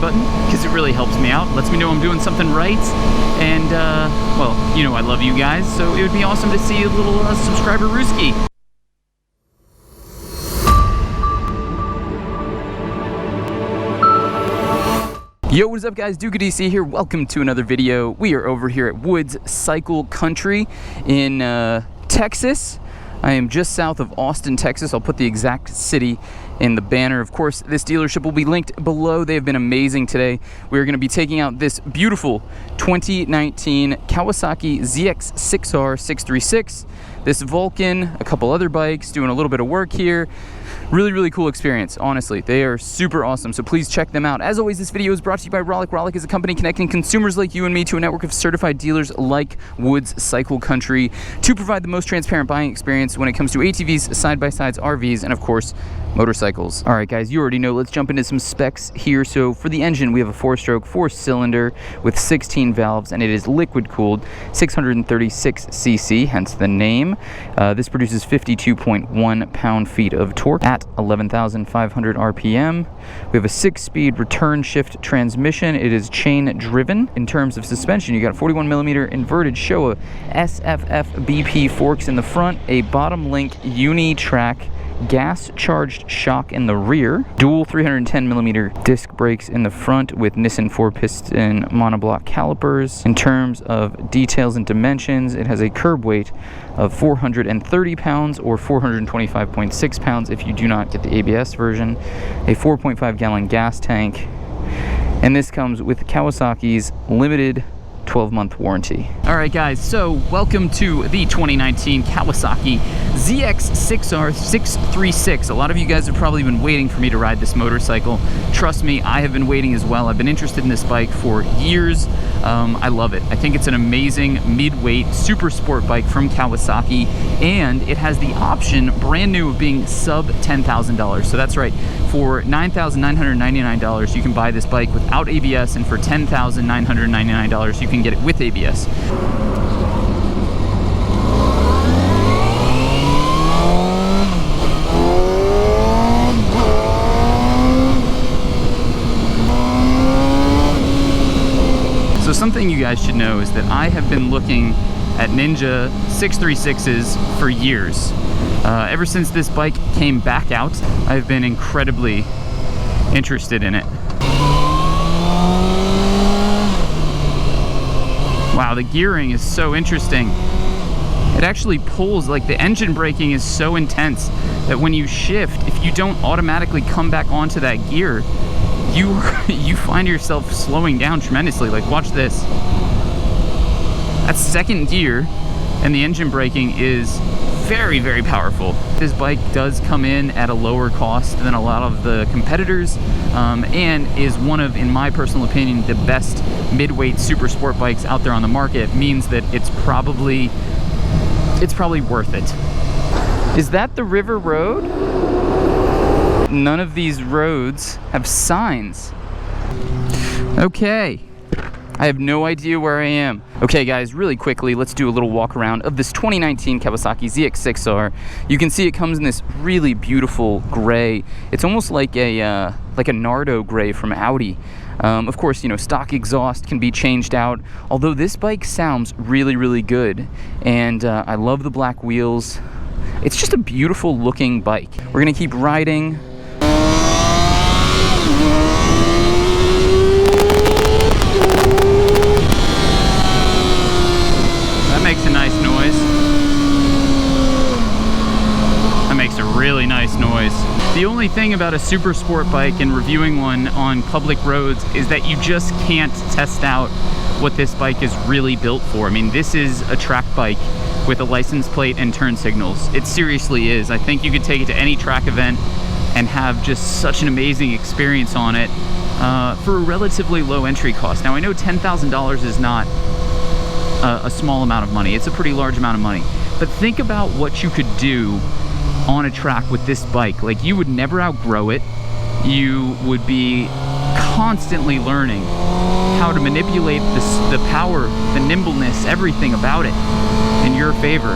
button because it really helps me out, lets me know I'm doing something right, and well, you know I love you guys, so it would be awesome to see a little subscriber rooski. Yo, what is up guys, DOHC here, welcome to another video. We are over here at Woods Cycle Country in Texas. I am just south of Austin, Texas. I'll put the exact city in the banner. Of course, this dealership will be linked below. They have been amazing today. We are going to be taking out this beautiful 2019 Kawasaki ZX-6R 636, this Vulcan, a couple other bikes, doing a little bit of work here. Really cool experience, honestly. They are super awesome, so please check them out. As always, this video is brought to you by Rollick. Rollick is a company connecting consumers like you and me to a network of certified dealers like Woods Cycle Country to provide the most transparent buying experience when it comes to ATVs, side-by-sides, RVs, and of course, motorcycles. All right, guys, you already know. Let's jump into some specs here. So for the engine, we have a 4-stroke, 4-cylinder with 16 valves, and it is liquid-cooled, 636 cc, hence the name. This produces 52.1 pound-feet of torque at 11,500 RPM. We have a 6-speed return shift transmission. It is chain driven. In terms of suspension, you got 41mm inverted Showa SFF BP forks in the front, a bottom link uni-track gas charged shock in the rear, dual 310mm disc brakes in the front with Nissan 4-piston monoblock calipers. In terms of details and dimensions, it has a curb weight of 430 pounds or 425.6 pounds if you do not get the ABS version, a 4.5 gallon gas tank, and this comes with Kawasaki's limited 12-month warranty. All right, guys, so welcome to the 2019 Kawasaki ZX-6R 636. A lot of you guys have probably been waiting for me to ride this motorcycle. Trust me, I have been waiting as well. I've been interested in this bike for years. I love it. I think it's an amazing mid-weight super sport bike from Kawasaki, and it has the option, brand new, of being sub $10,000. So that's right, for $9,999 you can buy this bike without ABS, and for $10,999 you can get it with ABS. So something you guys should know is that I have been looking at Ninja 636s for years. Ever since this bike came back out, I've been incredibly interested in it. Wow, the gearing is so interesting. It actually pulls, like the engine braking is so intense that when you shift, if you don't automatically come back onto that gear, you find yourself slowing down tremendously. Like, watch this. That's second gear, and the engine braking is very powerful. This bike does come in at a lower cost than a lot of the competitors, and is one of, in my personal opinion, the best mid-weight super sport bikes out there on the market. Means that it's probably worth it. Is that the river road? None of these roads have signs. Okay, I have no idea where I am. Okay guys, really quickly, let's do a little walk around of this 2019 Kawasaki ZX-6R. You can see it comes in this really beautiful gray. It's almost like a Nardo gray from Audi. Of course, you know, stock exhaust can be changed out, although this bike sounds really good. And I love the black wheels. It's just a beautiful looking bike. We're gonna keep riding. Makes a nice noise. That makes a really nice noise. The only thing about a super sport bike and reviewing one on public roads is that you just can't test out what this bike is really built for. I mean, this is a track bike with a license plate and turn signals. It seriously is. I think you could take it to any track event and have just such an amazing experience on it for a relatively low entry cost. Now, I know $10,000 is not a small amount of money. It's a pretty large amount of money. But think about what you could do on a track with this bike. Like, you would never outgrow it. You would be constantly learning how to manipulate the power, the nimbleness, everything about it in your favor.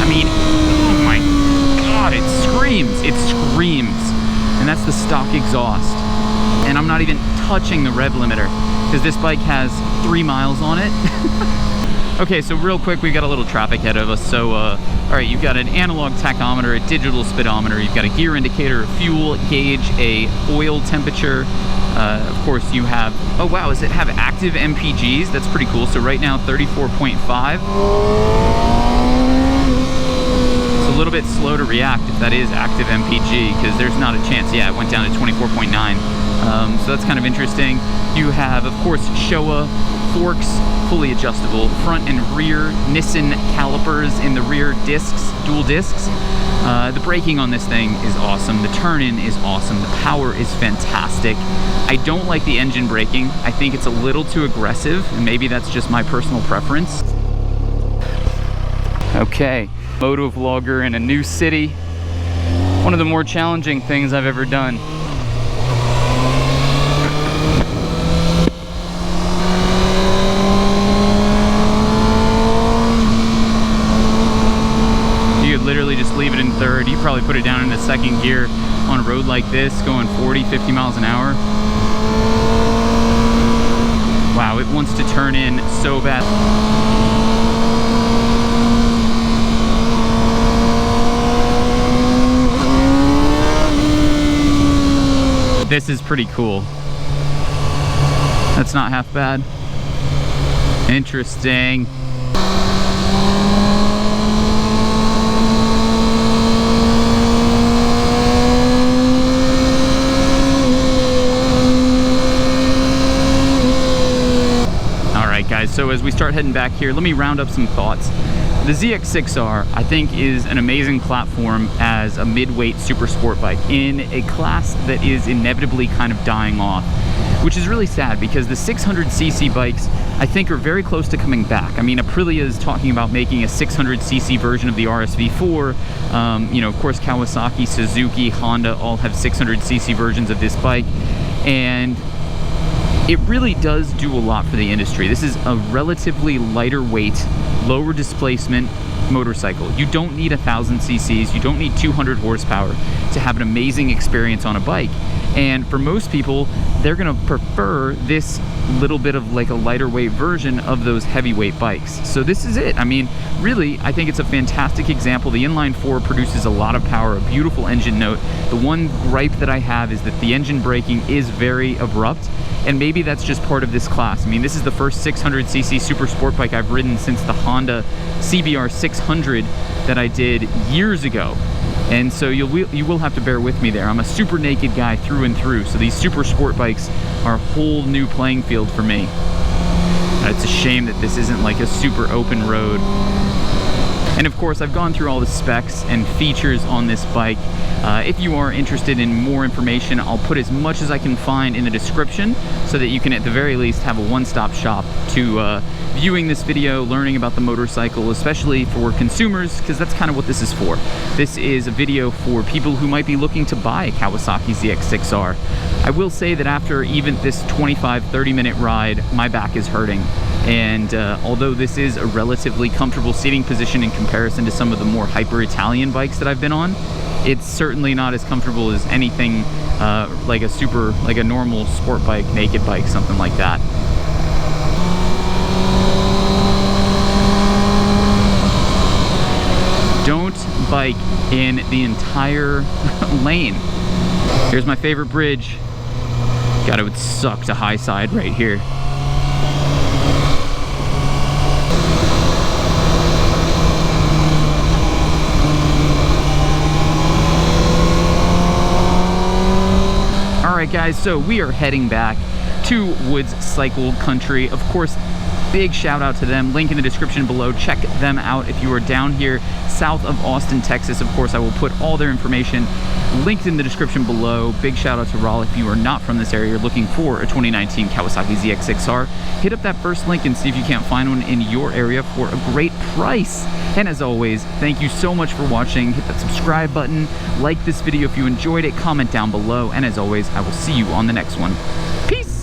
I mean, oh my God, it screams. screams. It screams. And that's the stock exhaust. And I'm not even touching the rev limiter because this bike has 3 miles on it. Okay, so real quick, we've got a little traffic ahead of us. So, all right, you've got an analog tachometer, a digital speedometer, you've got a gear indicator, a fuel gauge, a oil temperature. Of course, you have, oh wow, does it have active MPGs? That's pretty cool. So right now, 34.5. It's a little bit slow to react if that is active MPG, because there's not a chance. Yeah, it went down to 24.9. So that's kind of interesting. You have, of course, Showa forks, fully adjustable, front and rear Nissan calipers in the rear discs, dual discs. The braking on this thing is awesome. The turn-in is awesome. The power is fantastic. I don't like the engine braking. I think it's a little too aggressive, and maybe that's just my personal preference. Okay, motovlogger in a new city. One of the more challenging things I've ever done. Literally just leave it in third. You probably put it down into second gear on a road like this, going 40, 50 miles an hour. Wow, it wants to turn in so bad. This is pretty cool. That's not half bad. Interesting. Guys, so as we start heading back here, let me round up some thoughts. The ZX-6R, I think, is an amazing platform as a mid-weight super sport bike in a class that is inevitably kind of dying off, which is really sad because the 600cc bikes, I think, are very close to coming back. I mean, Aprilia is talking about making a 600cc version of the RSV4. You know, of course, Kawasaki, Suzuki, Honda all have 600cc versions of this bike, and it really does do a lot for the industry. This is a relatively lighter weight, lower displacement motorcycle. You don't need 1,000 cc's, you don't need 200 horsepower to have an amazing experience on a bike. And for most people, they're gonna prefer this little bit of like a lighter weight version of those heavyweight bikes. So this is it. I mean, really, I think it's a fantastic example. The inline-four produces a lot of power, a beautiful engine note. The one gripe that I have is that the engine braking is very abrupt, and maybe that's just part of this class. I mean, this is the first 600cc super sport bike I've ridden since the Honda CBR 600 that I did years ago. And so you will have to bear with me there. I'm a super naked guy through and through, so these super sport bikes are a whole new playing field for me. It's a shame that this isn't like a super open road. And of course, I've gone through all the specs and features on this bike. If you are interested in more information, I'll put as much as I can find in the description so that you can at the very least have a one-stop shop to viewing this video, learning about the motorcycle, especially for consumers, because that's kind of what this is for. This is a video for people who might be looking to buy a Kawasaki ZX-6R. I will say that after even this 25-30 minute ride, my back is hurting. And although this is a relatively comfortable seating position in comparison to some of the more hyper-Italian bikes that I've been on, it's certainly not as comfortable as anything like a normal sport bike, naked bike, something like that. Don't bike in the entire lane. Here's my favorite bridge. God, it would suck to high side right here. Alright guys, so we are heading back to Woods Cycle Country. Of course, big shout out to them. Link in the description below. Check them out if you are down here south of Austin, Texas. Of course, I will put all their information linked in the description below. Big shout out to Rollick. If you are not from this area, you're looking for a 2019 Kawasaki ZX-6R, hit up that first link and see if you can't find one in your area for a great price. And as always, thank you so much for watching. Hit that subscribe button, like this video if you enjoyed it, comment down below, and as always, I will see you on the next one. Peace!